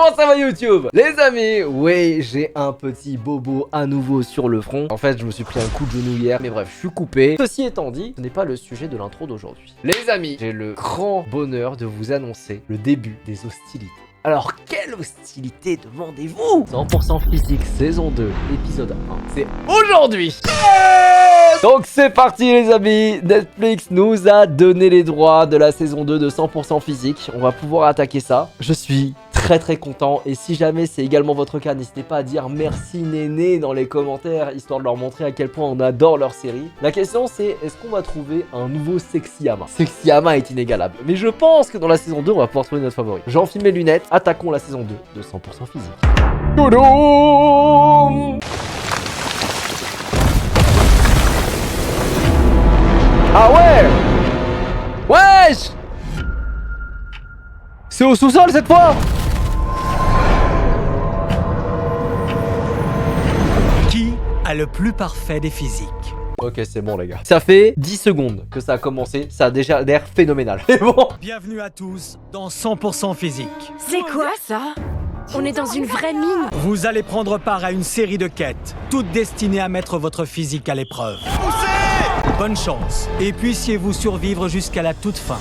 Comment ça va YouTube? Les amis, oui, j'ai un petit bobo à nouveau sur le front. En fait, je me suis pris un coup de genou hier, mais bref, je suis coupé. Ceci étant dit, ce n'est pas le sujet de l'intro d'aujourd'hui. Les amis, j'ai le grand bonheur de vous annoncer le début des hostilités. Alors, quelle hostilité demandez-vous? 100% physique, saison 2, épisode 1. C'est aujourd'hui. Donc c'est parti les amis. Netflix nous a donné les droits de la saison 2 de 100% physique. On va pouvoir attaquer ça. Je suis très content. Et si jamais c'est également votre cas, n'hésitez pas à dire merci Néné dans les commentaires, histoire de leur montrer à quel point on adore leur série. La question c'est, est-ce qu'on va trouver un nouveau Sexyama? Sexyama est inégalable. Mais je pense que dans la saison 2, on va pouvoir trouver notre favori. J'enfile mes lunettes. Attaquons la saison 2 de 100% physique. Tadam! Ah ouais! Wesh! C'est au sous-sol cette fois! Qui a le plus parfait des physiques? Ok, c'est bon les gars. Ça fait 10 secondes que ça a commencé, ça a déjà l'air phénoménal. Mais bon! Bienvenue à tous dans 100% physique. C'est quoi ça? On est dans une vraie mine. Vous allez prendre part à une série de quêtes, toutes destinées à mettre votre physique à l'épreuve. Bonne chance, et puissiez-vous survivre jusqu'à la toute fin.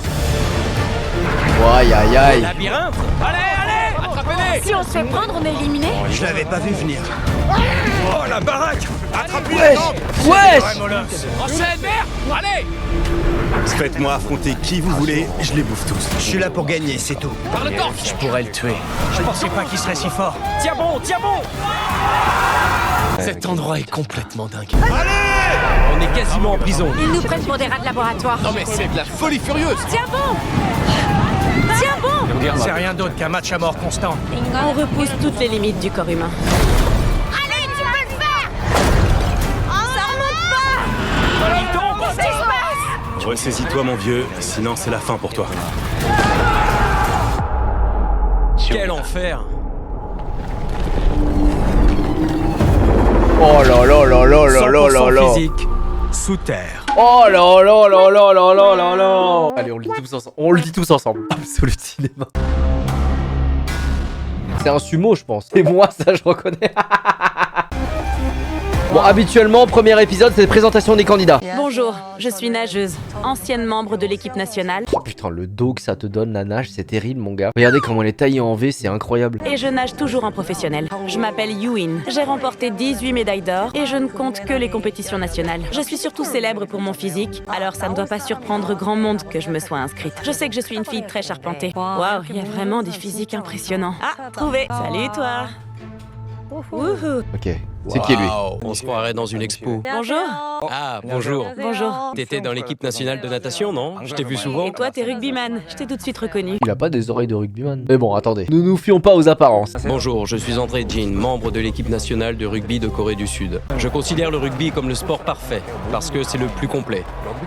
Aïe aïe aïe. Labyrinthe? Allez, attrapez-les! Si on se fait prendre, on est éliminé. Je l'avais pas vu venir. Oh la baraque! Attrapez Wesh! Wesh! Enchaîne, merde! Allez! Faites-moi affronter qui vous voulez, je les bouffe tous. Je suis là pour gagner, c'est tout. Par le torse! Je pourrais le tuer. Je pensais pas qu'il serait si fort. Tiens bon, tiens bon! Cet endroit est complètement dingue. On est quasiment en prison. Ils nous prennent pour des rats de laboratoire. Non mais c'est de la folie furieuse. Tiens bon! Tiens bon! C'est rien d'autre qu'un match à mort constant. On repousse toutes les limites du corps humain. Allez, tu peux le faire! Ça remonte pas! Il tombe! Qu'est-ce qui se passe? Ressaisis-toi mon vieux, sinon c'est la fin pour toi. Quel enfer! Oh là là là là là là là 100% là. physique, sous terre. Oh là là là là là là là là. Allez, on le dit tous ensemble. On le dit tous ensemble. Absolute cinéma. C'est un sumo, je pense. Et moi, ça, je reconnais. Bon, habituellement, premier épisode, c'est la présentation des candidats. Bonjour, je suis nageuse, ancienne membre de l'équipe nationale. Oh putain, le dos que ça te donne, la nage, c'est terrible, mon gars. Regardez comment elle est taillée en V, c'est incroyable. Et je nage toujours en professionnel. Je m'appelle Yuin. J'ai remporté 18 médailles d'or et je ne compte que les compétitions nationales. Je suis surtout célèbre pour mon physique, alors ça ne doit pas surprendre grand monde que je me sois inscrite. Je sais que je suis une fille très charpentée. Waouh, il y a vraiment des physiques impressionnants. Ah, trouvé. Salut toi. Wouhou. Ok, c'est qui lui? On se croirait dans une expo. Bonjour. Ah, bonjour. Bonjour. T'étais dans l'équipe nationale de natation, non? Je t'ai vu souvent. Et toi, t'es rugbyman. Je t'ai tout de suite reconnu. Il a pas des oreilles de rugbyman. Mais bon, attendez. Ne nous fions pas aux apparences. Bonjour, je suis André Jin, membre de l'équipe nationale de rugby de Corée du Sud. Je considère le rugby comme le sport parfait, parce que c'est le plus complet.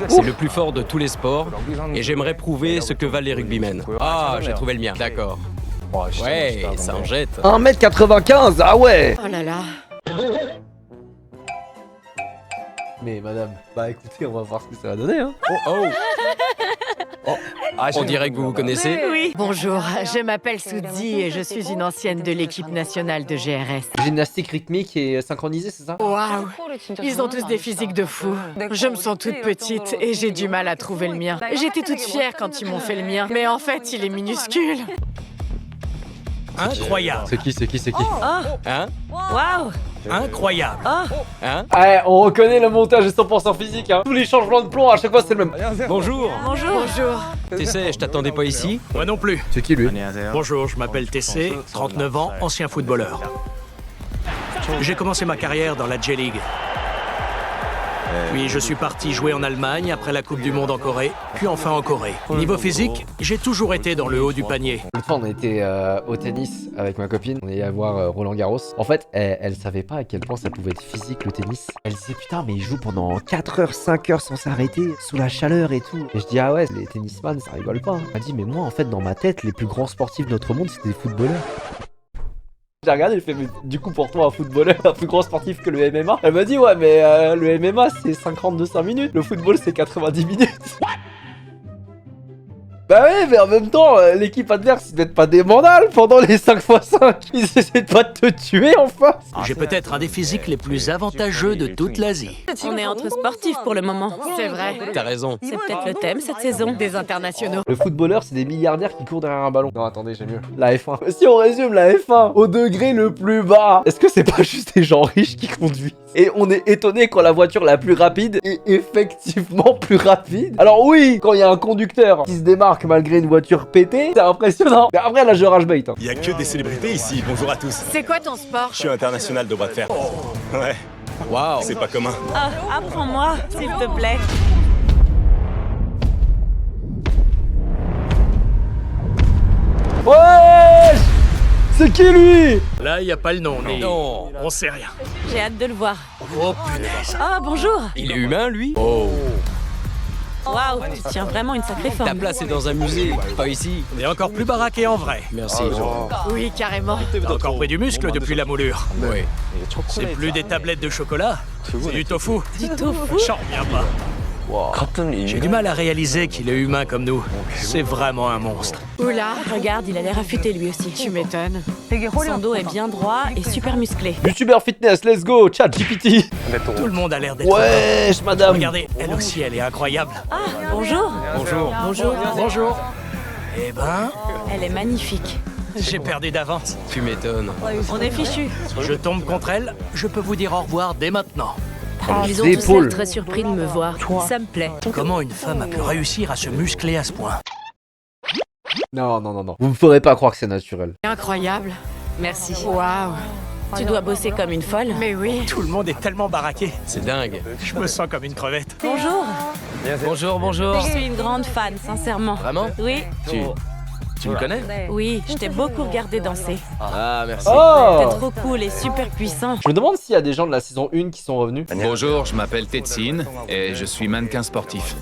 C'est le plus fort de tous les sports, et j'aimerais prouver ce que valent les rugbymen. Ah, j'ai trouvé le mien, d'accord. Ouais, ça en jette. 1m95, ah ouais. Oh là là. Mais madame, bah écoutez, on va voir ce que ça va donner, hein. On dirait que vous vous connaissez. Oui. Bonjour, je m'appelle Soudi et je suis une ancienne de l'équipe nationale de GRS. Gymnastique rythmique et synchronisée, c'est ça? Waouh, ils ont tous des physiques de fou. Je me sens toute petite et j'ai du mal à trouver le mien. J'étais toute fière quand ils m'ont fait le mien, mais en fait, il est minuscule. Incroyable! C'est qui? Hein? Waouh. Incroyable! Hein? Ouais, on reconnaît le montage de 100% physique, hein. Tous les changements de plomb, à chaque fois, c'est le même. Bonjour. Bonjour. T'essaies, je t'attendais pas ici. Moi non plus. C'est qui, lui? Bonjour, je m'appelle TC, 39 ans, ancien footballeur. J'ai commencé ma carrière dans la J-League. Puis je suis parti jouer en Allemagne après la Coupe du Monde en Corée, puis enfin en Corée. Niveau physique, j'ai toujours été dans le haut du panier. Une fois, on était au tennis avec ma copine. On est allé voir Roland Garros. En fait, elle savait pas à quel point ça pouvait être physique le tennis. Elle disait putain, mais il joue pendant 4 heures, 5 heures sans s'arrêter, sous la chaleur et tout. Et je dis ah ouais, les tennisman, ça rigole pas. Elle m'a dit mais moi, en fait, dans ma tête, les plus grands sportifs de notre monde, c'était des footballeurs. J'ai regardé, elle fait mais du coup pour toi un footballeur, un plus grand sportif que le MMA. Elle m'a dit ouais mais le MMA c'est 50 de 5 minutes, le football c'est 90 minutes. Bah ouais, mais en même temps, l'équipe adverse, ils mettent pas des mandales pendant les 5x5. Ils essaient pas de te tuer, enfin. J'ai peut-être un des physiques les plus avantageux de toute l'Asie. On est entre sportifs pour le moment. C'est vrai. T'as raison. C'est peut-être le thème cette saison. Des internationaux. Le footballeur, c'est des milliardaires qui courent derrière un ballon. Non, attendez, j'ai mieux. La F1. Si on résume la F1 au degré le plus bas, est-ce que c'est pas juste des gens riches qui conduisent? Et on est étonné quand la voiture la plus rapide est effectivement plus rapide. Alors oui, quand il y a un conducteur qui se démarque malgré une voiture pétée, c'est impressionnant. Mais après, là, je rage bait. Hein. Il y a que des célébrités ici, bonjour à tous. C'est quoi ton sport? Je suis international de bras de fer. Ouais, Waouh. c'est pas commun. Ah, apprends-moi, s'il te plaît. Ouais, c'est qui lui? Là, y a pas le nom, mais Non. on sait rien. J'ai hâte de le voir. Oh punaise. Ah, bonjour. Il est humain, lui? Oh. Waouh, tu tiens vraiment une sacrée Ta forme. place est dans un musée, pas ici. On est encore plus baraqué en vrai. Merci. Oui, carrément. T'as encore pris du muscle depuis la moulure. Oui. C'est plus des tablettes de chocolat, c'est du tofu. Du tofu. J'en reviens pas. J'ai du mal à réaliser qu'il est humain comme nous. C'est vraiment un monstre. Oula, Regarde, il a l'air affûté lui aussi. tu m'étonnes. Son dos est bien droit et super musclé. YouTuber fitness, let's go, chat GPT. Tout le monde a l'air d'être... Wesh, madame. Regardez, elle aussi, elle est incroyable. Ah, bonjour. Bonjour. Bonjour. Bonjour. Eh ben, Elle est magnifique. j'ai perdu d'avance. Tu m'étonnes. On est fichu. Je tombe contre elle, je peux vous dire au revoir dès maintenant. Ils ont tous épaules. l'air très surpris de me voir. Ça me plaît. Comment une femme a pu réussir à se muscler à ce point? Non, non, non, non. Vous me ferez pas croire que c'est naturel. Incroyable. Merci. Waouh. Tu dois bosser comme une folle. Mais oui. Tout le monde est tellement baraqué. C'est dingue. Je me sens comme une crevette. Bonjour. Bonjour, bonjour. Je suis une grande fan, sincèrement. Vraiment? Oui. Tu me connais? Oui, je t'ai beaucoup regardé danser. Ah, merci. Oh. T'es trop cool et super puissant. Je me demande s'il y a des gens de la saison 1 qui sont revenus. Bonjour, je m'appelle Tetsin et je suis mannequin sportif.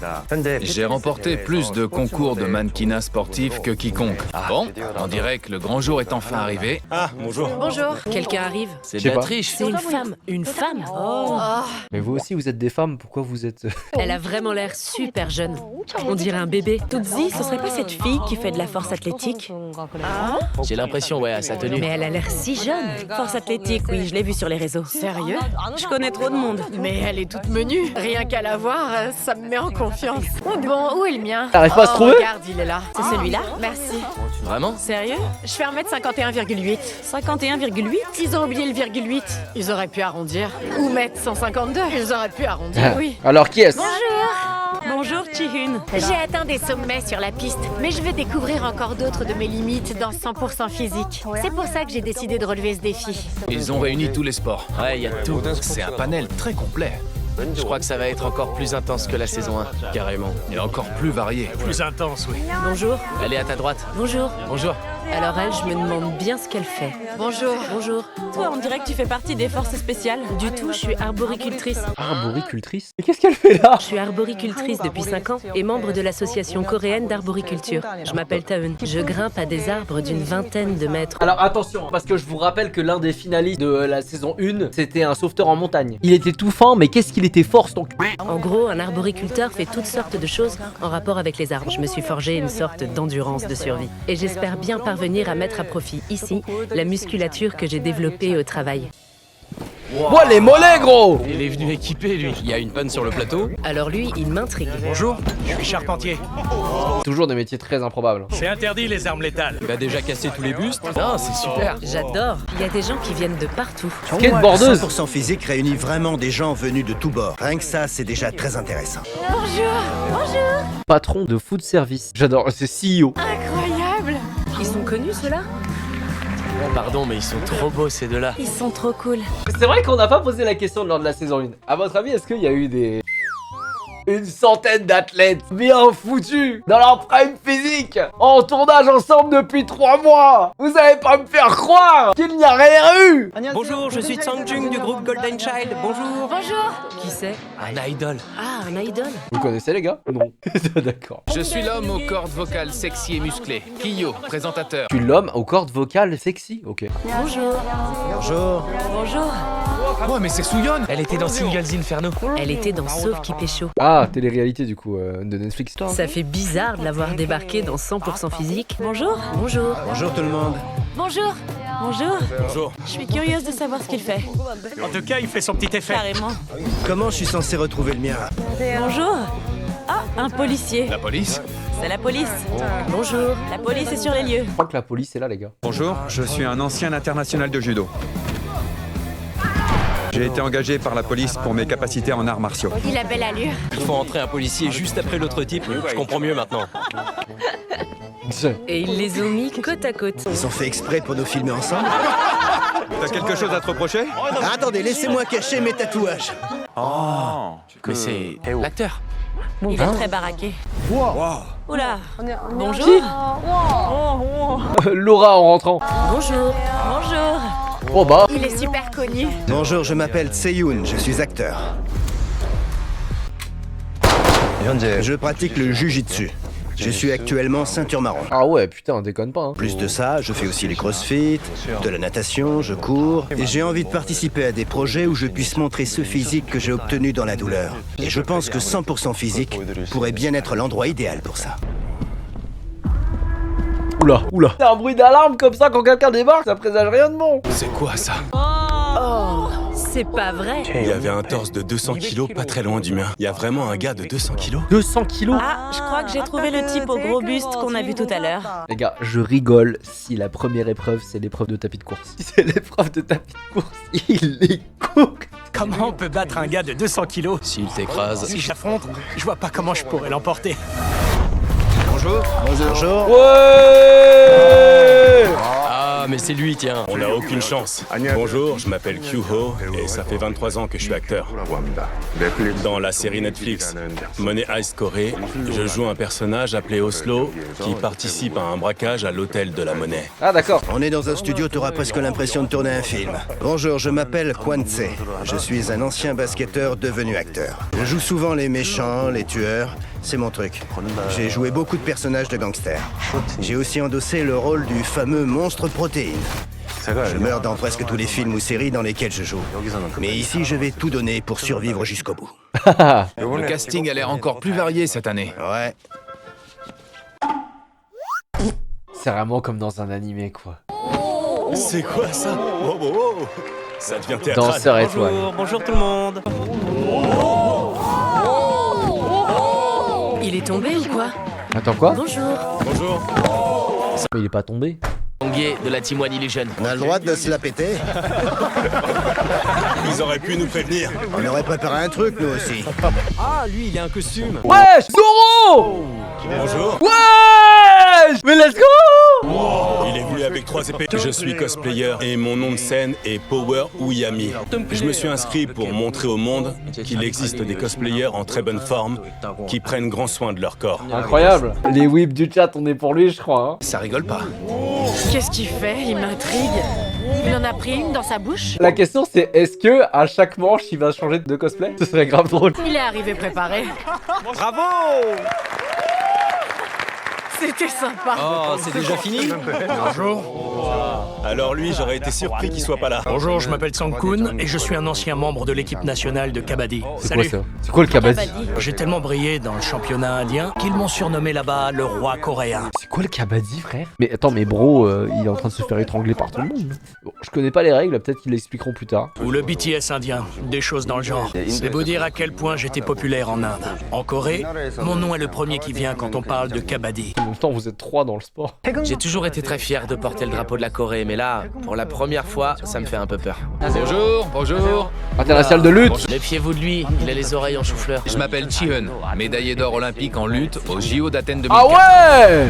J'ai remporté plus de concours de mannequinat sportif que quiconque. Bon, on dirait que le grand jour est enfin arrivé. Ah, bonjour. Bonjour. Quelqu'un arrive. C'est Je de sais la pas. triche. C'est une femme. Une femme. Oh. Mais vous aussi, vous êtes des femmes, pourquoi vous êtes... Elle a vraiment l'air super jeune. On dirait un bébé. Tootsie, ce serait pas cette fille qui fait de la force athlétique? J'ai l'impression, ouais, à sa tenue. Mais elle a l'air si jeune. Force athlétique, oui, je l'ai vue sur les réseaux. Sérieux? Je connais trop de monde. Mais elle est toute menue. Rien qu'à la voir, ça me met en confiance. Bon, où est le mien? T'arrives pas à se trouver? Regarde, il est là. C'est celui-là? Merci. Vraiment? Sérieux? Je fais 1m51,8. 51,8? Ils ont oublié le virgule 8. Ils auraient pu arrondir. Ou mettre 152. Ils auraient pu arrondir, oui. Alors qui est-ce? Bonjour, Chihun. J'ai atteint des sommets sur la piste, mais je veux découvrir encore d'autres de mes limites dans 100% physique. C'est pour ça que j'ai décidé de relever ce défi. Ils ont réuni tous les sports. Ouais, il y a tout. C'est un panel très complet Je crois que ça va être encore plus intense que la saison 1. Carrément. et encore plus varié. Plus intense, oui. Bonjour. Elle est à ta droite. Bonjour. Bonjour. Alors elle, je me demande bien ce qu'elle fait. Bonjour. Bonjour. Toi, on dirait que tu fais partie des forces spéciales. Du tout, je suis arboricultrice. Arboricultrice? Mais qu'est-ce qu'elle fait là? Je suis arboricultrice depuis 5 ans et membre de l'association coréenne d'arboriculture. Je m'appelle Taeun. Je grimpe à des arbres d'une vingtaine de mètres. Alors attention, parce que je vous rappelle que l'un des finalistes de la saison 1, c'était un sauveteur en montagne. Il était tout fin, mais qu'est-ce qu'il était fort, ton cul. En gros, un arboriculteur fait toutes sortes de choses en rapport avec les arbres. Je me suis forgé une sorte d'endurance de survie. Et j'espère bien parvenir à mettre à profit ici la musculature que j'ai développée au travail. Moi les mollets, gros. Il est venu équipé, lui. Il y a une panne sur le plateau. Alors lui, il m'intrigue. Bonjour, je suis charpentier. Toujours des métiers très improbables. C'est interdit les armes létales. Il va déjà casser tous les bustes. Non, c'est super. J'adore. Il y a des gens qui viennent de partout. Skateboardeuse. 100% physique réunit vraiment des gens venus de tous bords. Rien que ça, c'est déjà très intéressant. Patron de food service. J'adore, c'est CEO. Incroyable. Ils sont connus, ceux-là? Pardon, mais ils sont trop beaux, ces deux-là. Ils sont trop cool. C'est vrai qu'on n'a pas posé la question lors de la saison 1. À votre avis, est-ce qu'il y a eu des... une centaine d'athlètes bien foutus dans leur prime physique en tournage ensemble depuis 3 mois? Vous allez pas me faire croire qu'il n'y a rien eu. Bonjour, je suis Sang-jung du groupe Golden Child. Bonjour. Bonjour. Qui c'est? Un idol. Ah, un idol. Vous connaissez les gars? Non. D'accord. Je suis l'homme aux cordes vocales sexy et musclées. Kiyo, présentateur. Je suis l'homme aux cordes vocales sexy. Ok. Bonjour. Bonjour. Bonjour. Oh, mais c'est Souyeon. Elle était dans Singles Inferno. Elle était dans Sauve qui pécho. Ah, télé-réalité du coup, de Netflix. Ça fait bizarre de l'avoir débarqué dans 100% physique. Bonjour. Bonjour. Bonjour tout le monde. Bonjour. Bonjour. Bonjour. Je suis curieuse de savoir ce qu'il fait. En tout cas, il fait son petit effet. Carrément. Comment je suis censé retrouver le mien? Bonjour. Ah, un policier. La police? C'est la police. Bonjour. La police est sur les lieux. Je crois que la police est là, les gars. Bonjour, je suis un ancien international de judo. J'ai été engagé par la police pour mes capacités en arts martiaux. Il a belle allure. Il faut entrer un policier juste après l'autre type. Je comprends mieux maintenant. Et ils les ont mis côte à côte. Ils ont fait exprès pour nous filmer ensemble? T'as quelque chose à te reprocher? Attendez, laissez-moi cacher mes tatouages. Mais c'est l'acteur. Il est très baraqué. Oula. Bonjour. Laura en rentrant. Bonjour. Bonjour. Oh bah. Il est super connu. Bonjour, je m'appelle Tse-Yoon, je suis acteur. Je pratique le jujitsu. Je suis actuellement ceinture marron. Ah ouais, putain, déconne pas. Hein. Plus de ça, je fais aussi du crossfit, de la natation, je cours. Et j'ai envie de participer à des projets où je puisse montrer ce physique que j'ai obtenu dans la douleur. Et je pense que 100% physique pourrait bien être l'endroit idéal pour ça. Oula, oula. C'est un bruit d'alarme comme ça quand quelqu'un débarque, ça présage rien de bon. C'est quoi ça? Oh, c'est pas vrai. Il y avait un torse de 200 kilos pas très loin du mien. Il y a vraiment un gars de 200 kilos? 200 kilos. Ah, je crois que j'ai trouvé le type au gros buste qu'on a vu tout à l'heure. Les gars, je rigole si la première épreuve, c'est l'épreuve de tapis de course. Si c'est l'épreuve de tapis de course, il est cook. Comment on peut battre un gars de 200 kilos? S'il t'écrase. Si j'affronte, je vois pas comment je pourrais l'emporter. Bonjour. Bonjour. Ouais. Ah, mais c'est lui, tiens. On n'a aucune chance. Bonjour, je m'appelle Kyu-Ho et ça fait 23 ans que je suis acteur. Dans la série Netflix Money Heist Corée, je joue un personnage appelé Oslo qui participe à un braquage à l'hôtel de la monnaie. Ah d'accord. On est dans un studio, t'auras presque l'impression de tourner un film. Bonjour, je m'appelle Kwon Tse. Je suis un ancien basketteur devenu acteur. Je joue souvent les méchants, les tueurs. C'est mon truc. J'ai joué beaucoup de personnages de gangsters. J'ai aussi endossé le rôle du fameux monstre protéine. Je meurs dans presque tous les films ou séries dans lesquels je joue. Mais ici, je vais tout donner pour survivre jusqu'au bout. Le casting a l'air encore plus varié cette année. Ouais. C'est vraiment comme dans un animé quoi. C'est quoi ça? Oh, oh, oh. Ça devient théâtral. Danseur étoile. Bonjour tout le monde. Il est tombé ou quoi? Attends quoi? Bonjour. Bonjour. Mais il est pas tombé. Longuier de la Team One Illusion. On a le droit de se la péter. Ils auraient pu nous prévenir. On aurait préparé un truc, nous aussi. Ah, lui, il a un costume. Wesh, Zoro. Bonjour. Wesh. Mais let's go. Il est venu avec 3 épées. Je suis cosplayer et mon nom de scène est Power Uyami. Je me suis inscrit pour montrer au monde qu'il existe des cosplayers en très bonne forme qui prennent grand soin de leur corps. Incroyable. Les whips du chat, on est pour lui, je crois. Hein. Ça rigole pas. Qu'est-ce qu'il fait? Il m'intrigue. Il en a pris une dans sa bouche? La question c'est est-ce que à chaque manche il va changer de cosplay? Ce serait grave drôle. Il est arrivé préparé. Bravo! C'était sympa. Oh, c'est déjà fini? Bonjour. Alors lui, j'aurais été surpris qu'il soit pas là. Bonjour, je m'appelle Sang-kun et je suis un ancien membre de l'équipe nationale de Kabaddi. C'est quoi ça? C'est quoi le kabaddi? J'ai tellement brillé dans le championnat indien qu'ils m'ont surnommé là-bas le roi coréen. C'est quoi le kabaddi, frère? Mais attends, mais bro, il est en train de se faire étrangler par tout le monde. Bon, je connais pas les règles, peut-être qu'ils l'expliqueront plus tard. Ou le BTS indien, des choses dans le genre. C'est vous dire à quel point j'étais populaire en Inde. En Corée, mon nom est le premier qui vient quand on parle de Kabaddi. En même temps, vous êtes 3 dans le sport. J'ai toujours été très fier de porter le drapeau de la Corée, mais là, pour la première fois, ça me fait un peu peur. Bonjour, bonjour. International de lutte. Méfiez-vous de lui, il a les oreilles en chou-fleur. Je m'appelle Chi-Hun, médaillé d'or olympique en lutte aux JO d'Athènes 2004. Ah ouais.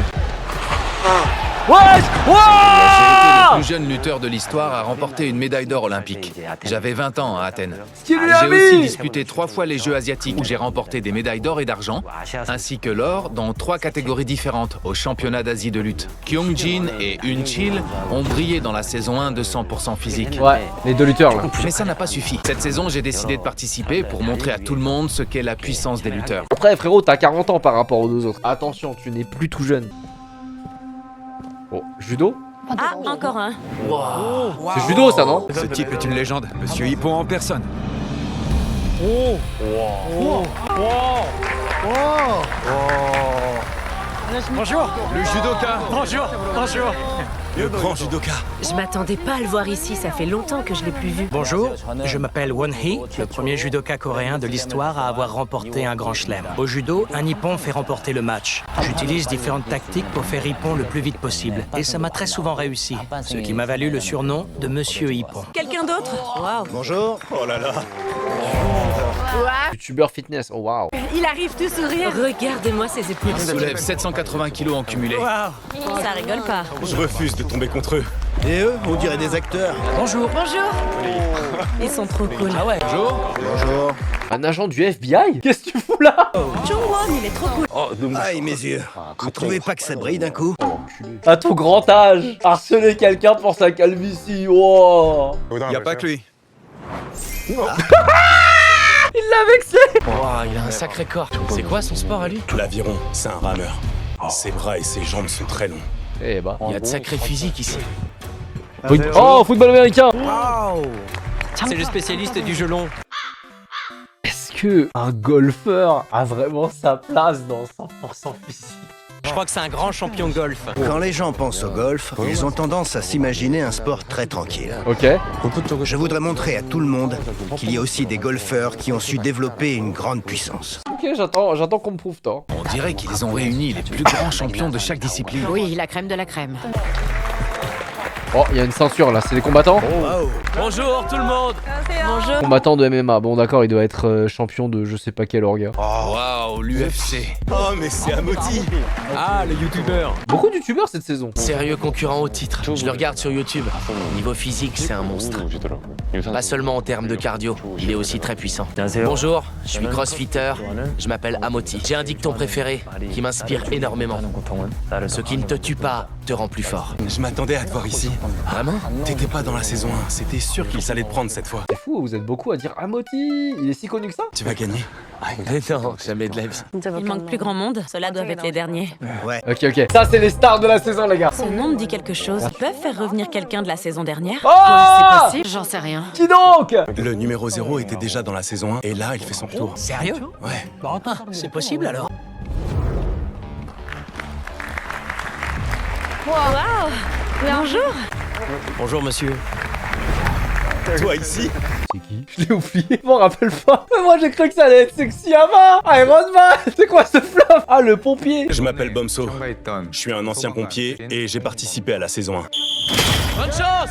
Wesh. J'ai été le plus jeune lutteur de l'histoire à remporter une médaille d'or olympique. J'avais 20 ans à Athènes. J'ai aussi disputé 3 fois les Jeux asiatiques où j'ai remporté des médailles d'or et d'argent, ainsi que l'or dans 3 catégories différentes au championnat d'Asie de lutte. Kyung-jin et Eun-chil ont brillé dans la saison 1 de 100% physique. Ouais, les 2 lutteurs là. Mais ça n'a pas suffi. Cette saison, j'ai décidé de participer pour montrer à tout le monde ce qu'est la puissance des lutteurs. Après frérot, t'as 40 ans par rapport aux 2 autres. Attention, tu n'es plus tout jeune. Bon, judo? Ah, encore un. C'est judo ça, non? Ce type est une légende, Monsieur Hippon en personne. Bonjour. Le judoka. Bonjour. Bonjour. Le grand judoka. Je m'attendais pas à le voir ici, ça fait longtemps que je l'ai plus vu. Bonjour, je m'appelle Won-hee, le premier judoka coréen de l'histoire à avoir remporté un grand chelem. Au judo, un nippon fait remporter le match. J'utilise différentes tactiques pour faire Hippon le plus vite possible. Et ça m'a très souvent réussi, ce qui m'a valu le surnom de Monsieur Hippon. Quelqu'un d'autre? Waouh. Bonjour. Oh là là. YouTubeur fitness, oh waouh. Il arrive tout sourire. Regardez-moi ces épaules. Il soulève 780 kilos en cumulé. Ça rigole pas. Je refuse de tomber contre eux. Et eux, on dirait des acteurs. Bonjour. Bonjour. Ils sont trop cool. Ah ouais. Bonjour. Bonjour. Un agent du FBI? Qu'est-ce que tu fous là? Jungwon, il est trop cool. Aïe, mes yeux. Vous trouvez pas que ça brille d'un coup? À ton grand âge, harceler quelqu'un pour sa calvitie, wow. Y a pas que lui. Il l'a vexé. Wow, il a un sacré corps. C'est quoi son sport à lui? L'aviron, c'est un rameur. Ses bras et ses jambes sont très longs. Eh bah. Il y a de sacrés physiques ici. Oh, football américain. C'est le spécialiste du jeu long. Est-ce que un golfeur a vraiment sa place dans 100% physique? Je crois que c'est un grand champion de golf. Quand les gens pensent au golf, ils ont tendance à s'imaginer un sport très tranquille. Ok. Je voudrais montrer à tout le monde qu'il y a aussi des golfeurs qui ont su développer une grande puissance. Ok, j'attends qu'on me prouve tant. On dirait qu'ils ont réuni les plus grands champions de chaque discipline. Oui, la crème de la crème. Oh, il y a une ceinture là, c'est des combattants? Bonjour tout le monde. Bonjour. Combattant de MMA, bon d'accord, il doit être champion de je sais pas quel orga. Waouh, l'UFC. Oh, mais c'est Amoti. Ah, le youtubeur. Beaucoup de youtubeurs cette saison. Sérieux concurrent au titre. Je le regarde sur YouTube. Niveau physique, c'est un monstre. Pas seulement en termes de cardio, il est aussi très puissant. Bonjour, je suis crossfitter. Je m'appelle Amoti. J'ai un dicton préféré qui m'inspire énormément. Ce qui ne te tue pas te rend plus fort. Je m'attendais à te voir ici. Vraiment? T'étais pas dans la saison 1, c'était sûr qu'il s'allait te prendre cette fois. C'est fou, vous êtes beaucoup à dire Amoti, il est si connu que ça? Tu vas gagner. Mais non, jamais de la vie. Il manque plus grand monde. Ceux-là doivent être les derniers. Ouais. Ok, ça c'est les stars de la saison les gars. Ce nom me dit quelque chose. Ils peuvent faire revenir quelqu'un de la saison dernière? Oh, C'est possible? J'en sais rien. qui donc? Le numéro 0 était déjà dans la saison 1 et là il fait son retour. Sérieux? Ouais. Bon, c'est possible alors. Waouh. Bonjour. Bonjour monsieur. Toi ici? C'est qui? Je l'ai oublié, je m'en rappelle pas. Mais moi j'ai cru que ça allait être sexy avant. Iron Man. C'est quoi ce flop? Ah, le pompier. Je m'appelle Bomso. Je suis un ancien pompier et j'ai participé à la saison 1. Bonne chance.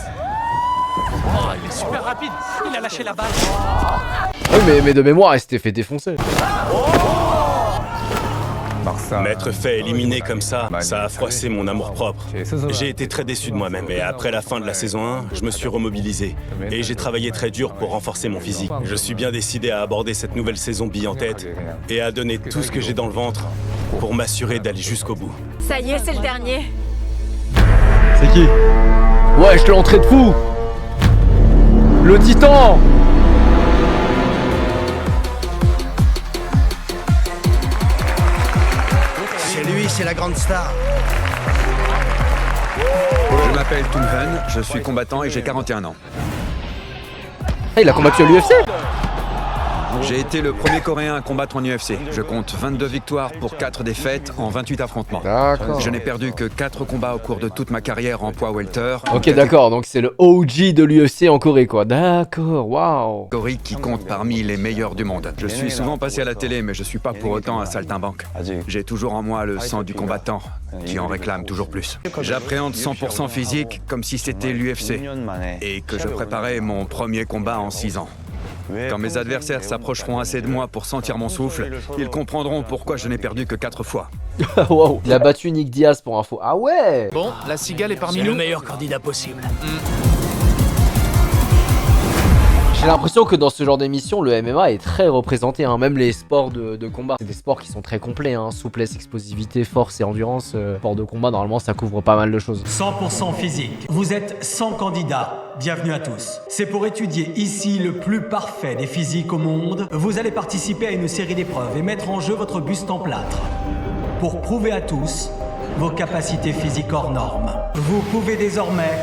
Oh, il est super rapide. Il a lâché la balle. Oui, mais de mémoire, elle s'était fait défoncer. M'être fait éliminer comme ça a froissé mon amour-propre. J'ai été très déçu de moi-même et après la fin de la saison 1, je me suis remobilisé et j'ai travaillé très dur pour renforcer mon physique. Je suis bien décidé à aborder cette nouvelle saison bille en tête et à donner tout ce que j'ai dans le ventre pour m'assurer d'aller jusqu'au bout. Ça y est, c'est le dernier. C'est qui? Ouais, je te l'entrée de fou. Le titan. C'est lui, c'est la grande star. Je m'appelle Tunhan, je suis combattant et j'ai 41 ans. Ah, il a combattu à l'UFC? J'ai été le premier Coréen à combattre en UFC. Je compte 22 victoires pour 4 défaites en 28 affrontements. D'accord. Je n'ai perdu que 4 combats au cours de toute ma carrière en poids welter. Ok, d'accord, donc c'est le OG de l'UFC en Corée, quoi. D'accord, waouh. Catégorie qui compte parmi les meilleurs du monde. Je suis souvent passé à la télé, mais je suis pas pour autant un saltimbanque. J'ai toujours en moi le sang du combattant, qui en réclame toujours plus. J'appréhende 100% physique comme si c'était l'UFC, et que je préparais mon premier combat en 6 ans. Quand mes adversaires s'approcheront assez de moi pour sentir mon souffle, ils comprendront pourquoi je n'ai perdu que 4 fois. Wow. Il a battu Nick Diaz pour info. Ah ouais. Bon, la cigale est parmi C'est nous. le meilleur candidat possible. J'ai l'impression que dans ce genre d'émission, le MMA est très représenté, hein. Même les sports de combat. C'est des sports qui sont très complets, hein. Souplesse, explosivité, force et endurance. Sport de combat, normalement, ça couvre pas mal de choses. 100% physique. Vous êtes 100 candidats. Bienvenue à tous. C'est pour étudier ici le plus parfait des physiques au monde. Vous allez participer à une série d'épreuves et mettre en jeu votre buste en plâtre. Pour prouver à tous vos capacités physiques hors normes. Vous pouvez désormais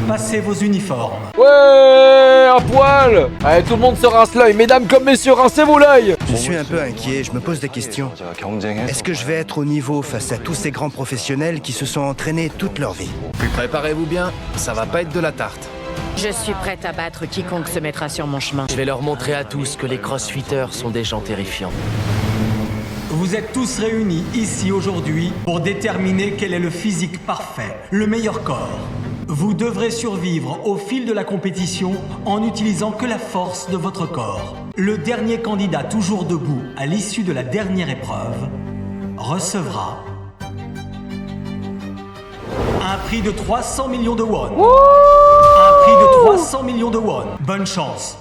passer vos uniformes. Ouais, un poil. Allez, tout le monde se rince l'œil. Mesdames comme messieurs, rincez-vous l'œil. Je suis un peu inquiet, je me pose des questions. Est-ce que je vais être au niveau face à tous ces grands professionnels qui se sont entraînés toute leur vie? Préparez-vous bien, ça va pas être de la tarte. Je suis prête à battre quiconque se mettra sur mon chemin. Je vais leur montrer à tous que les crossfitters sont des gens terrifiants. Vous êtes tous réunis ici aujourd'hui pour déterminer quel est le physique parfait, le meilleur corps. Vous devrez survivre au fil de la compétition en n'utilisant que la force de votre corps. Le dernier candidat toujours debout à l'issue de la dernière épreuve recevra un prix de 300 millions de won. Un prix de 300 millions de won. Bonne chance.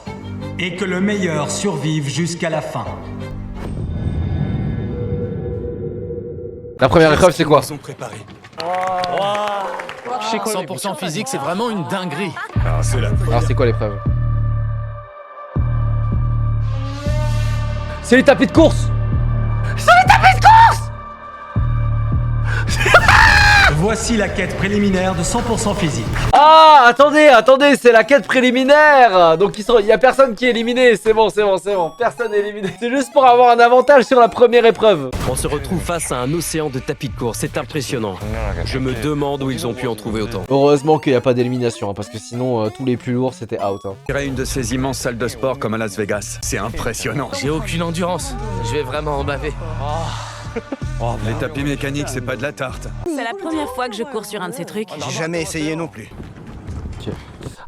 Et que le meilleur survive jusqu'à la fin. La première épreuve, c'est quoi? 100% physique, c'est vraiment une dinguerie. Alors, c'est quoi l'épreuve? C'est les tapis de course. C'est les tapis de course. Voici la quête préliminaire de 100% physique. Ah, attendez, c'est la quête préliminaire. Donc il y a personne qui est éliminé, c'est bon. Personne n'est éliminé. C'est juste pour avoir un avantage sur la première épreuve. On se retrouve face à un océan de tapis de course, c'est impressionnant. Je me demande où ils ont pu en trouver autant. Heureusement qu'il n'y a pas d'élimination, hein, parce que sinon tous les plus lourds c'était out. Hein. Je dirais une de ces immenses salles de sport comme à Las Vegas. C'est impressionnant. J'ai aucune endurance. Je vais vraiment en baver. Les tapis mécaniques, c'est pas de la tarte. C'est la première fois que je cours sur un de ces trucs. J'ai jamais essayé non plus. Ok.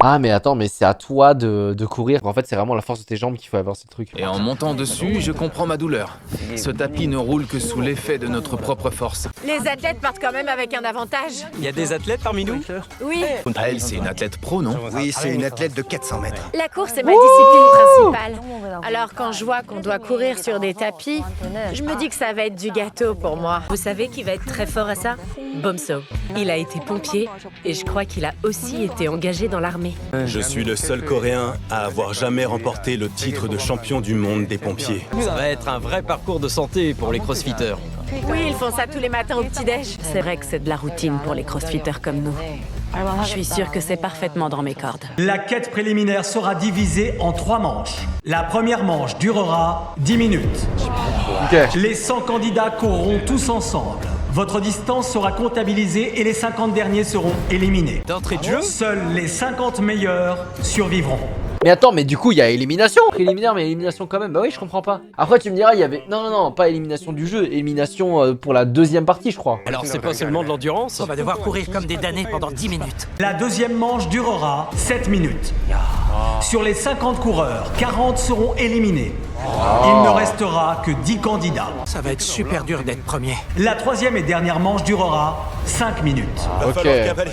Ah mais attends, mais c'est à toi de courir. En fait c'est vraiment la force de tes jambes qu'il faut avoir ce truc. Et en montant dessus, je comprends ma douleur. Ce tapis ne roule que sous l'effet de notre propre force. Les athlètes partent quand même avec un avantage. Il y a des athlètes parmi nous? Oui. Elle, c'est une athlète pro, non? Oui, c'est une athlète de 400 mètres. La course est ma discipline principale. Alors quand je vois qu'on doit courir sur des tapis, je me dis que ça va être du gâteau pour moi. Vous savez qui va être très fort à ça? Bomso. Il a été pompier et je crois qu'il a aussi été engagé dans l'armée. Je suis le seul Coréen à avoir jamais remporté le titre de champion du monde des pompiers. Ça va être un vrai parcours de santé pour les crossfitters. Oui, ils font ça tous les matins au petit-déj. C'est vrai que c'est de la routine pour les crossfitters comme nous. Je suis sûre que c'est parfaitement dans mes cordes. La quête préliminaire sera divisée en 3 manches. La première manche durera 10 minutes. Okay. Les 100 candidats courront tous ensemble. Votre distance sera comptabilisée et les 50 derniers seront éliminés. D'entrée de jeu? Seuls les 50 meilleurs survivront. Mais attends, mais du coup il y a élimination. Préliminaire mais élimination quand même. Bah oui, je comprends pas. Après tu me diras il y avait... Non, pas élimination du jeu. Élimination pour la deuxième partie je crois. Alors c'est pas seulement de l'endurance? On va devoir courir comme des damnés pendant 10 minutes. La deuxième manche durera 7 minutes. Sur les 50 coureurs, 40 seront éliminés. Il ne restera que 10 candidats. Ça va être super dur d'être premier. La troisième et dernière manche durera 5 minutes. Ok.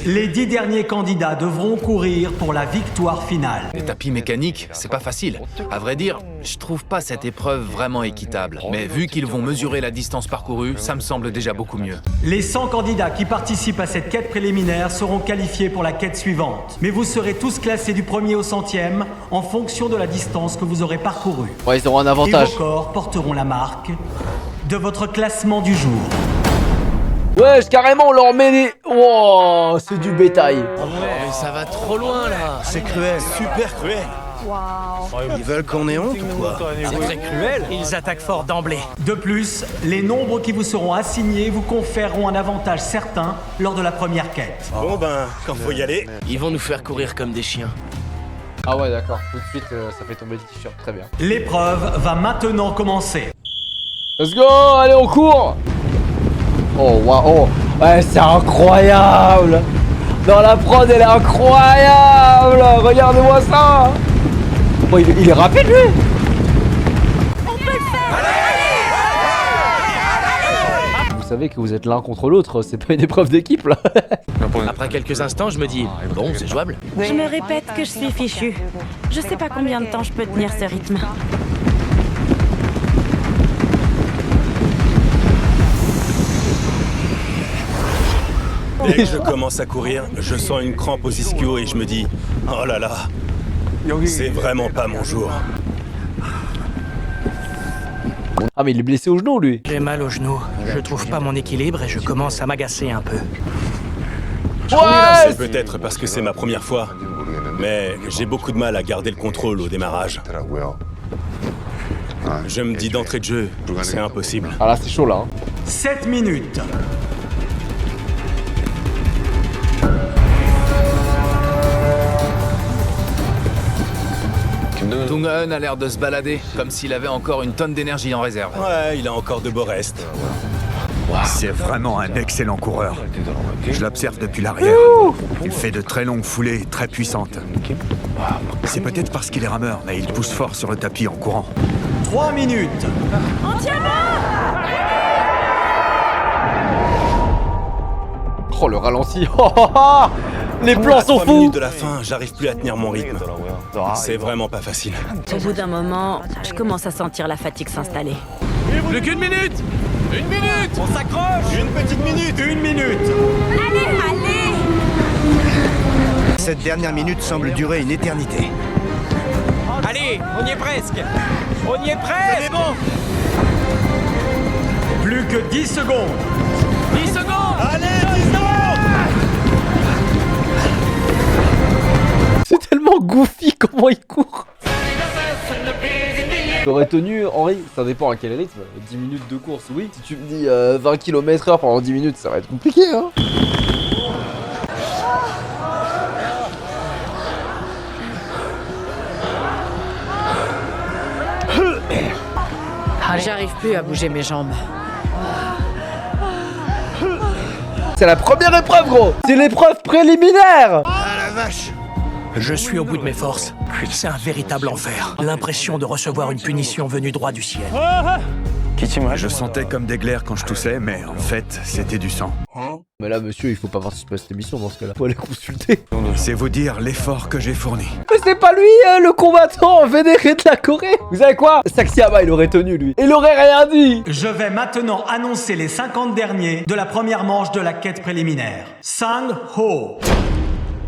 Les 10 derniers candidats devront courir pour la victoire finale. Les tapis mécaniques, c'est pas facile. À vrai dire, je trouve pas cette épreuve vraiment équitable. Mais vu qu'ils vont mesurer la distance parcourue, ça me semble déjà beaucoup mieux. Les 100 candidats qui participent à cette quête préliminaire seront qualifiés pour la quête suivante. Mais vous serez tous classés du 1er au 100e en fonction de la distance que vous aurez parcourue. Ouais, ils auront un Et avantage. vos corps porteront la marque de votre classement du jour. Ouais, carrément on leur met les... Wow, c'est du bétail. Mais ça va trop loin là. C'est cruel. Super cruel. Ils veulent qu'on ait honte ou quoi? C'est très cruel. Ils attaquent fort d'emblée. De plus, les nombres qui vous seront assignés vous conféreront un avantage certain lors de la première quête. Bon ben, quand faut y aller. Ils vont nous faire courir comme des chiens. Ah ouais d'accord, tout de suite ça fait tomber le t-shirt, très bien. L'épreuve va maintenant commencer. Let's go, allez on court. Oh waouh, ouais c'est incroyable. Dans la prod elle est incroyable. Regardez-moi ça. Oh, il est rapide lui. On peut le faire. Vous savez que vous êtes l'un contre l'autre, c'est pas une épreuve d'équipe là. Après quelques instants, je me dis, bon, c'est jouable. Je me répète que je suis fichue. Je sais pas combien de temps je peux tenir ce rythme. Dès que je commence à courir, je sens une crampe aux ischios et je me dis, oh là là, c'est vraiment pas mon jour. Ah mais il est blessé au genou lui. J'ai mal au genou. Je trouve pas mon équilibre et je commence à m'agacer un peu. C'est peut-être parce que c'est ma première fois, mais j'ai beaucoup de mal à garder le contrôle au démarrage. Je me dis d'entrée de jeu, c'est impossible. Ah là c'est chaud là. 7 minutes. Tung-Eun a l'air de se balader, comme s'il avait encore une tonne d'énergie en réserve. Ouais, il a encore de beaux restes. C'est vraiment un excellent coureur. Je l'observe depuis l'arrière. Il fait de très longues foulées très puissantes. C'est peut-être parce qu'il est rameur, mais il pousse fort sur le tapis en courant. 3 minutes. Oh le ralenti. Les plans sont 3 fous. minutes de la fin, j'arrive plus à tenir mon rythme. C'est vraiment pas facile. Au bout d'un moment, je commence à sentir la fatigue s'installer. Plus qu'une minute! Une minute! On s'accroche. Une petite minute! 1 minute. Allez. Cette dernière minute semble durer une éternité. Allez, on y est presque. On y est presque. C'est bon! Plus que 10 secondes. 10 secondes! Allez, 10 secondes! C'est tellement goofy comment il court. T'aurais tenu, Henri, ça dépend à quel rythme. 10 minutes de course, oui. Si tu me dis 20 km/h pendant 10 minutes, ça va être compliqué, hein. J'arrive plus à bouger mes jambes. C'est la première épreuve, gros. C'est l'épreuve préliminaire. Ah la vache! Je suis au bout de mes forces. C'est un véritable enfer. L'impression de recevoir une punition venue droit du ciel. Je sentais comme des glaires quand je toussais, mais en fait, c'était du sang. Mais là, monsieur, il faut pas participer à cette émission dans ce cas-là. Faut aller consulter. C'est vous dire l'effort que j'ai fourni. Mais c'est pas lui, le combattant vénéré de la Corée. Vous savez quoi? Saksiyama, il aurait tenu, lui. Il aurait rien dit. Je vais maintenant annoncer les 50 derniers de la première manche de la quête préliminaire. Sang-ho.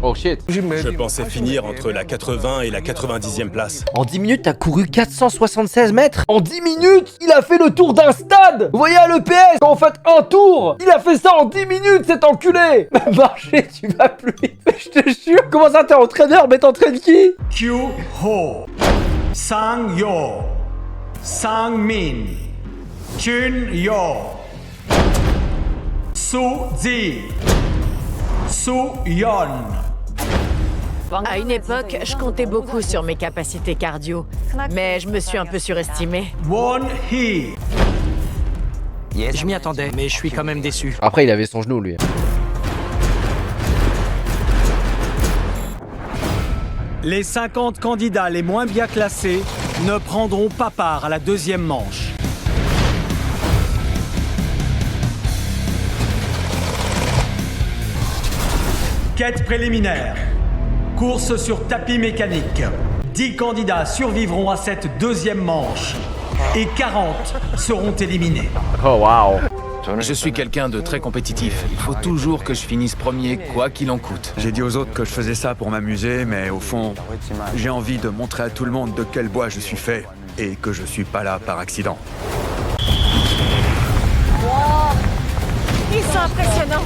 Oh shit. Je pensais finir entre la 80 et la 90e place. En 10 minutes, t'as couru 476 mètres. En 10 minutes, il a fait le tour d'un stade. Vous voyez à l'EPS, quand on fait un tour, il a fait ça en 10 minutes, cet enculé. Marcher, tu vas plus vite. Je te jure. Comment ça, t'es entraîneur, mais t'entraînes qui? Kyu-ho. Sang-yo. Sang-min. Chun-yo. Su-zi. Su-yeon. À une époque, je comptais beaucoup sur mes capacités cardio, mais je me suis un peu surestimé. Won-hee. Je m'y attendais, mais je suis quand même déçu. Après, il avait son genou, lui. Les 50 candidats les moins bien classés ne prendront pas part à la deuxième manche. Quête préliminaire. Course sur tapis mécanique. 10 candidats survivront à cette deuxième manche et 40 seront éliminés. Oh waouh. Je suis quelqu'un de très compétitif. Il faut toujours que je finisse premier, quoi qu'il en coûte. J'ai dit aux autres que je faisais ça pour m'amuser, mais au fond, j'ai envie de montrer à tout le monde de quel bois je suis fait et que je suis pas là par accident. Ils sont impressionnants.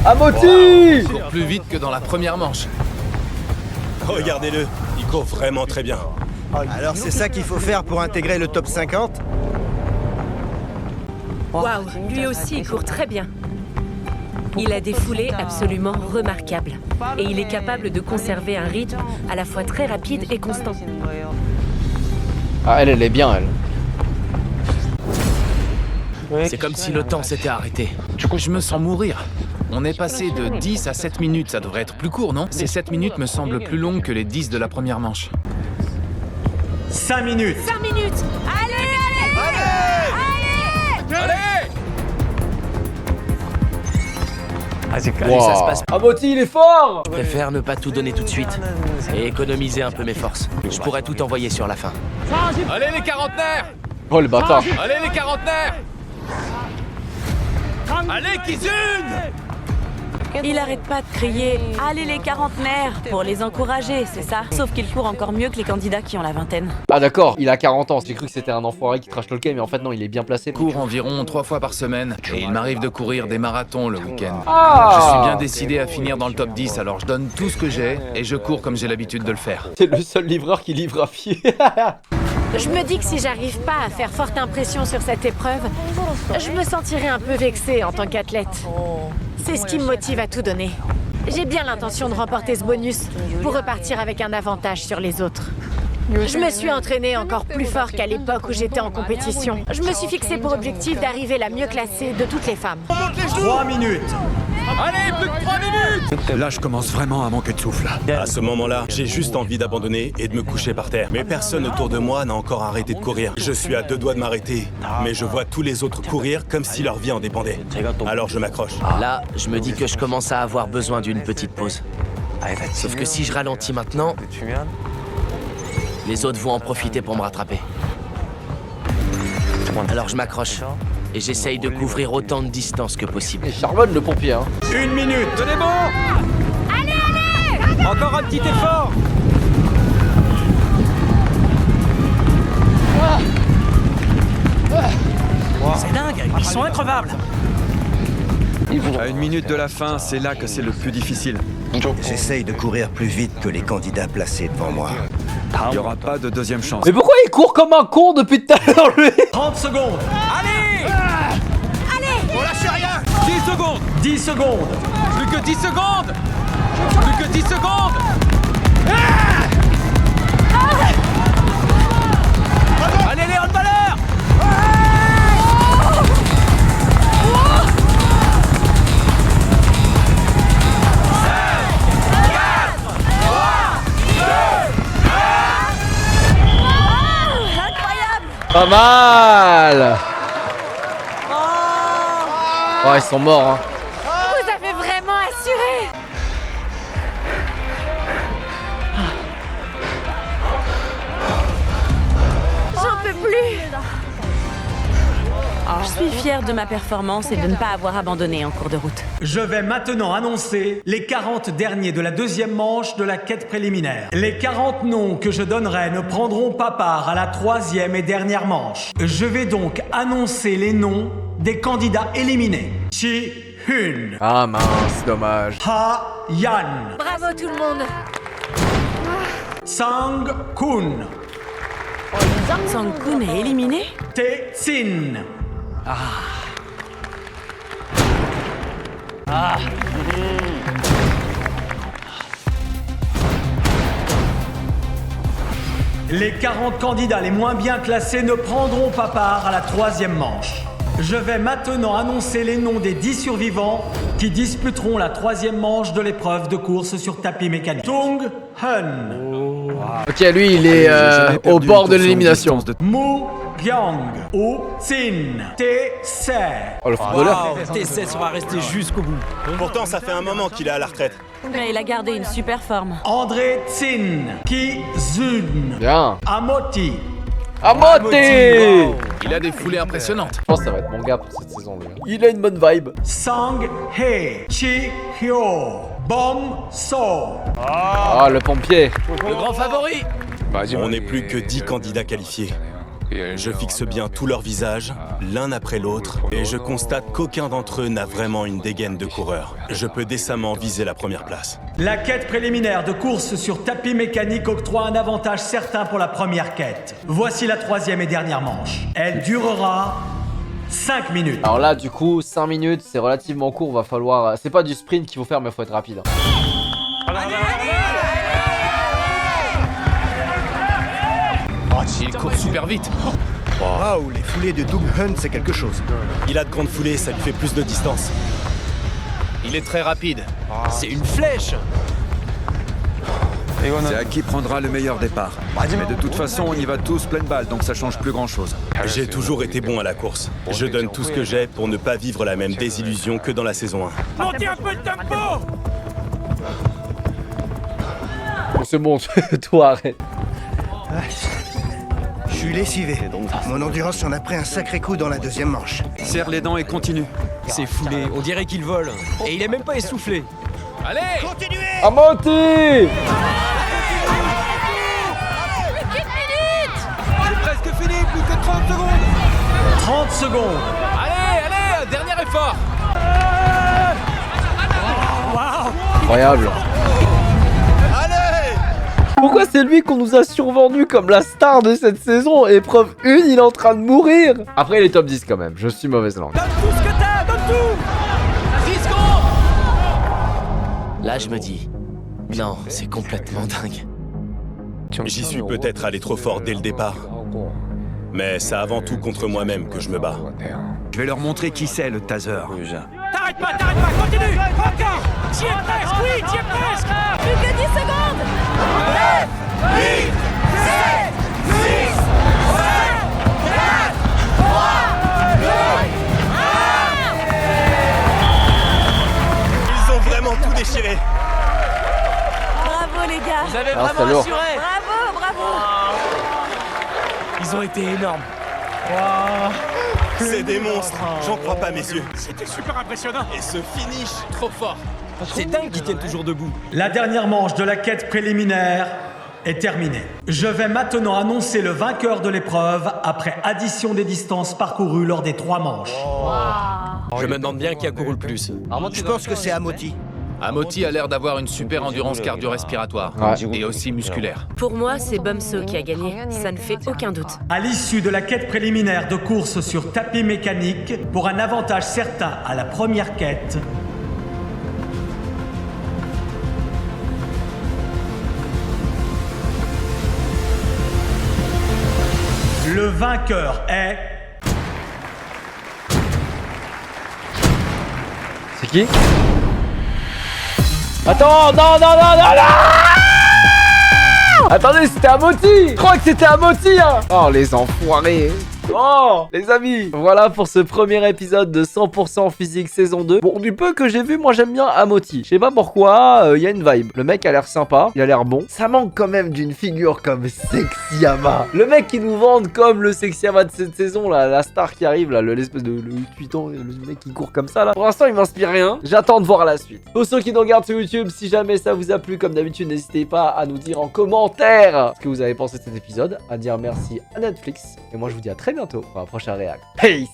Amoti. Il court plus vite que dans la première manche. Regardez-le, il court vraiment très bien. Alors c'est ça qu'il faut faire pour intégrer le top 50? Waouh, lui aussi il court très bien. Il a des foulées absolument remarquables. Et il est capable de conserver un rythme à la fois très rapide et constant. Ah, elle est bien, elle. C'est comme si le temps s'était arrêté. Je me sens mourir. On est passé de 10 à 7 minutes, ça devrait être plus court, non? Ces 7 minutes me semblent plus longues que les 10 de la première manche. 5 minutes. 5 minutes. Allez, ça se passe. Amoti, il est fort. Je préfère ne pas tout donner tout de suite et économiser un peu mes forces. Je pourrais tout envoyer sur la fin. Allez les quarantenaires! Oh le bâtard. Allez les quarantenaires! Allez Kizune! Il arrête pas de crier « Allez les quarantenaires !» pour les encourager, c'est ça. Sauf qu'il court encore mieux que les candidats qui ont la vingtaine. Ah d'accord, il a 40 ans. J'ai cru que c'était un enfoiré qui trash talkait, mais en fait non, il est bien placé. Je cours environ 3 fois par semaine et il m'arrive de courir des marathons le week-end. Ah. Je suis bien décidé à finir dans le top 10, alors je donne tout ce que j'ai et je cours comme j'ai l'habitude de le faire. C'est le seul livreur qui livre à pied. Je me dis que si j'arrive pas à faire forte impression sur cette épreuve, je me sentirai un peu vexée en tant qu'athlète. C'est ce qui me motive à tout donner. J'ai bien l'intention de remporter ce bonus pour repartir avec un avantage sur les autres. Je me suis entraînée encore plus fort qu'à l'époque où j'étais en compétition. Je me suis fixé pour objectif d'arriver la mieux classée de toutes les femmes. 3 minutes. Allez, plus que 3 minutes! Là, je commence vraiment à manquer de souffle. À ce moment-là, j'ai juste envie d'abandonner et de me coucher par terre. Mais personne autour de moi n'a encore arrêté de courir. Je suis à 2 doigts de m'arrêter, mais je vois tous les autres courir comme si leur vie en dépendait. Alors je m'accroche. Là, je me dis que je commence à avoir besoin d'une petite pause. Sauf que si je ralentis maintenant, les autres vont en profiter pour me rattraper. Alors je m'accroche et j'essaye de couvrir autant de distance que possible. Il charbonne le pompier, hein. 1 minute. Tenez bon! Allez! Encore un petit effort. C'est dingue, ils sont increvables. À 1 minute de la fin, c'est là que c'est le plus difficile. J'essaye de courir plus vite que les candidats placés devant moi. Il n'y aura pas de deuxième chance. Mais pourquoi il court comme un con depuis tout à l'heure, lui? 30 secondes. Allez! On lâche rien! 10 secondes. 10 secondes. Plus que 10 secondes! Plus que 10 secondes! Allez les handballeurs! Pas mal. Oh, ils sont morts, hein. Vous avez vraiment assuré! J'en peux plus! Je suis fière de ma performance et de ne pas avoir abandonné en cours de route. Je vais maintenant annoncer les 40 derniers de la deuxième manche de la quête préliminaire. Les 40 noms que je donnerai ne prendront pas part à la troisième et dernière manche. Je vais donc annoncer les noms des candidats éliminés. Chi-hun, Ah mince, dommage. Ha-yan, Bravo tout le monde! Sang-kun, Sang-kun est éliminé? Te-sin, Les 40 candidats les moins bien classés ne prendront pas part à la troisième manche. Je vais maintenant annoncer les noms des 10 survivants qui disputeront la troisième manche de l'épreuve de course sur tapis mécanique. Tung Hun, Ok, lui, il est au bord de l'élimination. Mu Gyang, Oh Sin, Te-se. Oh, le footballeur. TSS va rester jusqu'au bout. Pourtant, ça fait un moment qu'il est à la retraite. Mais il a gardé une super forme. André Tsin, Ki-zun, Bien. Amoti, Amoti. Il a des foulées impressionnantes. Je pense que ça va être mon gars pour cette saison, lui. Il a une bonne vibe. Sang-hee, Chi-hyo, Bom-so. Ah, le pompier. Le grand favori! On n'est plus que 10 candidats qualifiés. Je fixe bien tous leurs visages, l'un après l'autre, et je constate qu'aucun d'entre eux n'a vraiment une dégaine de coureur. Je peux décemment viser la première place. La quête préliminaire de course sur tapis mécanique octroie un avantage certain pour la première quête. Voici la troisième et dernière manche. Elle durera 5 minutes. Alors là, du coup, 5 minutes, c'est relativement court. Va falloir. C'est pas du sprint qu'il faut faire, mais il faut être rapide. Il court super vite. Waouh, les foulées de Doug Hunt, c'est quelque chose. Il a de grandes foulées, ça lui fait plus de distance. Il est très rapide. C'est une flèche! C'est à qui prendra le meilleur départ. Mais de toute façon, on y va tous pleine balle, donc ça change plus grand chose. J'ai toujours été bon à la course. Je donne tout ce que j'ai pour ne pas vivre la même désillusion que dans la saison 1. Montez un peu de tempo! C'est bon, toi arrête. Je suis lessivé. Mon endurance en a pris un sacré coup dans la deuxième manche. Serre les dents et continue. C'est foulé, on dirait qu'il vole. Et il est même pas essoufflé. Allez! Continuez! Amauti! C'est presque fini, plus que 30 secondes. 30 secondes. Allez, dernier effort! Incroyable. Pourquoi c'est lui qu'on nous a survendu comme la star de cette saison? Épreuve 1, il est en train de mourir. Après, il est top 10 quand même. Je suis mauvaise langue. Donne tout ce que t'as, donne tout. 10 secondes! Là, je me dis, non, c'est complètement dingue. J'y suis peut-être allé trop fort dès le départ. Mais c'est avant tout contre moi-même que je me bats. Je vais leur montrer qui c'est le taser. T'arrêtes pas, continue. Encore. T'y es presque, oui, t'y es presque. Plus que 10 secondes. 8, 7, 6, 5, 4, 3, 2, 1. Ils ont vraiment tout déchiré. Bravo les gars. Vous avez Ah, vraiment c'est lourd. assuré. Bravo. Ils ont été énormes. C'est des monstres. J'en crois pas mes yeux. C'était super impressionnant. Et ce finish, Trop fort. C'est dingue qu'ils tiennent toujours debout. La dernière manche de la quête préliminaire est terminée. Je vais maintenant annoncer le vainqueur de l'épreuve après addition des distances parcourues lors des 3 manches. Je me demande bien qui a couru le plus. Je pense que c'est Amauti. Amauti a l'air d'avoir une super endurance cardio-respiratoire et aussi musculaire. Pour moi, c'est Bumso qui a gagné. Ça ne fait aucun doute. À l'issue de la quête préliminaire de course sur tapis mécanique, pour un avantage certain à la première quête, le vainqueur est... C'est qui? Attends, non. Attendez, c'était Amauti. Je crois que c'était Amauti, hein. Oh, les enfoirés. Oh, les amis, voilà pour ce premier épisode de 100% physique saison 2. Bon, du peu que j'ai vu, moi j'aime bien Amauti. Je sais pas pourquoi, il y a une vibe. Le mec a l'air sympa, il a l'air bon. Ça manque quand même d'une figure comme Sexyama. Le mec qui nous vende comme le Sexyama de cette saison, là, la star qui arrive, là, l'espèce de 8 ans, le mec qui court comme ça, là. Pour l'instant, il m'inspire rien. J'attends de voir la suite. Pour ceux qui nous regardent sur YouTube, si jamais ça vous a plu, comme d'habitude, n'hésitez pas à nous dire en commentaire ce que vous avez pensé de cet épisode, à dire merci à Netflix. Et moi, je vous dis à très bientôt pour un prochain réact. Peace!